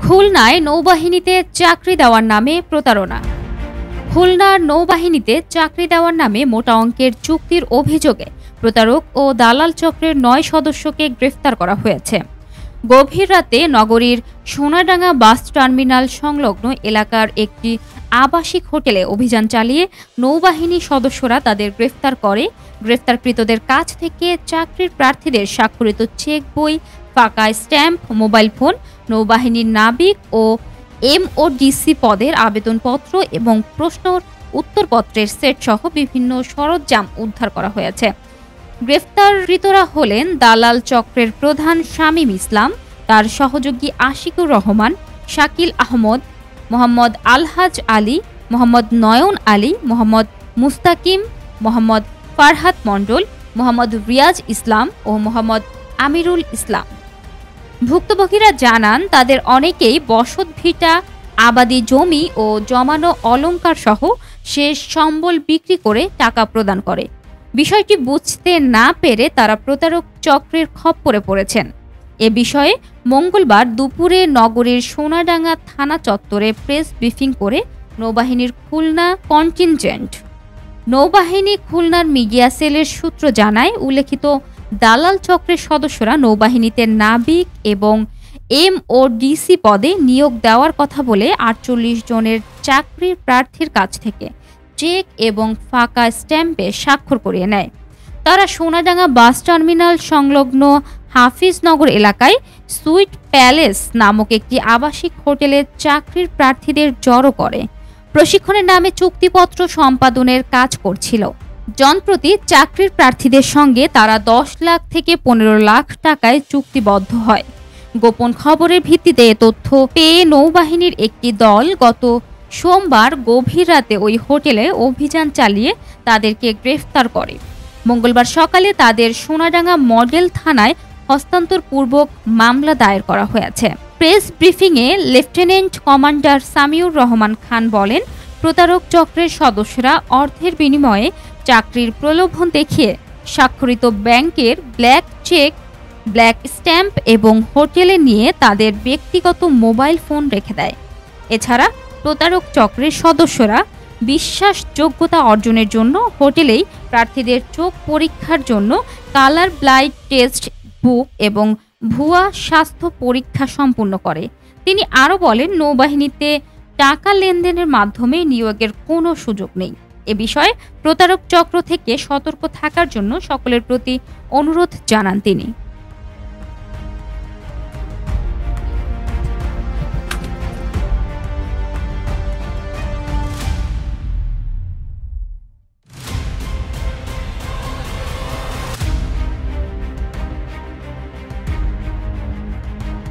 খুলনায় নৌবাহিনীতে চাকরি দেওয়ার নামে প্রতারণা। খুলনার নৌবাহিনীতে চাকরি দেওয়ার নামে মোটা অঙ্কের চুক্তির অভিযোগে প্রতারক ও দালাল চক্রের ৯ সদস্যকে গ্রেফতার করা হয়েছে। গভীর রাতে নগরীর সোনাডাঙ্গা বাস টার্মিনাল সংলগ্ন এলাকার একটি আবাসিক হোটেলে অভিযান চালিয়ে নৌবাহিনী সদস্যরা তাদের গ্রেফতার করে। গ্রেফতারকৃতদের কাছ থেকে চাকরির প্রার্থীদের স্বাক্ষরিত চেক বই, ফাঁকা স্ট্যাম্প, মোবাইল ফোন, নৌবাহিনীর নাবিক ও এমওডিসি পদের আবেদনপত্র এবং প্রশ্ন উত্তরপত্রের সেট সহ বিভিন্ন সরঞ্জাম উদ্ধার করা হয়েছে। গ্রেফতারকৃতরা হলেন দালাল চক্রের প্রধান শামীম ইসলাম, তার সহযোগী আশিকুর রহমান, শাকিল আহমদ, মোহাম্মদ আলহাজ আলী, মোহাম্মদ নয়ন আলী, মোহাম্মদ মুস্তাকিম, মোহাম্মদ ফারহাদ মণ্ডল, মোহাম্মদ রিয়াজ ইসলাম ও মোহাম্মদ আমিরুল ইসলাম। ভুক্তভোগীরা জানান তাদের অনেকেই বসতভিটা, আবাদি জমি ও জমানো অলংকার সহ শেষ সম্বল বিক্রি করে টাকা প্রদান করে। বিষয়টি বুঝতে না পেরে তারা প্রতারক চক্রের খপ্পরে পড়েছেন। এ বিষয়ে মঙ্গলবার দুপুরে নগরীর সোনাডাঙ্গা থানা চত্বরে প্রেস ব্রিফিং করে নৌবাহিনীর খুলনা কন্টিনজেন্ট। নৌবাহিনী খুলনার মিডিয়া সেলের সূত্র জানায়, উল্লেখিত দালাল চক্রের সদস্যরা নৌবাহিনীতে নাবিক এবং এমওডিসি পদে নিয়োগ দেওয়ার কথা বলে ৪৮ জনের চাকরির প্রার্থীর কাছ থেকে চেক এবং ফাঁকা স্ট্যাম্পে স্বাক্ষর করিয়ে নেয়। তারা সোনাডাঙ্গা বাস টার্মিনাল সংলগ্ন হাফিজনগর এলাকায় সুইট প্যালেস নামক একটি আবাসিক হোটেলে চাকরির প্রার্থীদের জড়ো করে প্রশিক্ষণের নামে চুক্তিপত্র সম্পাদনের কাজ করছিল। জনপ্রতি চাকরির প্রার্থীদের সঙ্গে তারা ১০ লাখ থেকে ১৫ লাখ টাকায় চুক্তিবদ্ধ হয়। গোপন খবরের ভিত্তিতে এ তথ্য পেয়ে নৌবাহিনীর একটি দল গত সোমবার গভীর রাতে ওই হোটেলে অভিযান চালিয়ে তাদেরকে গ্রেফতার করে। মঙ্গলবার সকালে তাদের সোনাডাঙ্গা মডেল থানায় হস্তান্তরপূর্বক মামলা দায়ের করা হয়েছে। প্রেস ব্রিফিংয়ে লেফটেন্যান্ট কমান্ডার সামিউর রহমান খান বলেন, প্রতারক চক্রের সদস্যরা অর্থের বিনিময়ে চাকরির প্রলোভন দেখিয়ে স্বাক্ষরিত ব্যাংকের ব্ল্যাক চেক, ব্ল্যাক স্ট্যাম্প এবং হোটেলে নিয়ে তাদের ব্যক্তিগত মোবাইল ফোন রেখে দেয়। এছাড়া প্রতারক চক্রের সদস্যরা বিশ্বাসযোগ্যতা অর্জনের জন্য হোটেলেই প্রার্থীদের চোখ পরীক্ষার জন্য কালার ব্লাইন্ড টেস্ট বুক এবং ভুয়া স্বাস্থ্য পরীক্ষা সম্পূর্ণ করে। তিনি আরও বলেন, নৌবাহিনীতে টাকা লেনদেনের মাধ্যমে নিয়োগের কোনো সুযোগ নেই। এ বিষয়ে প্রতারক চক্র থেকে সতর্ক থাকার জন্য সকলের প্রতি অনুরোধ জানান তিনি।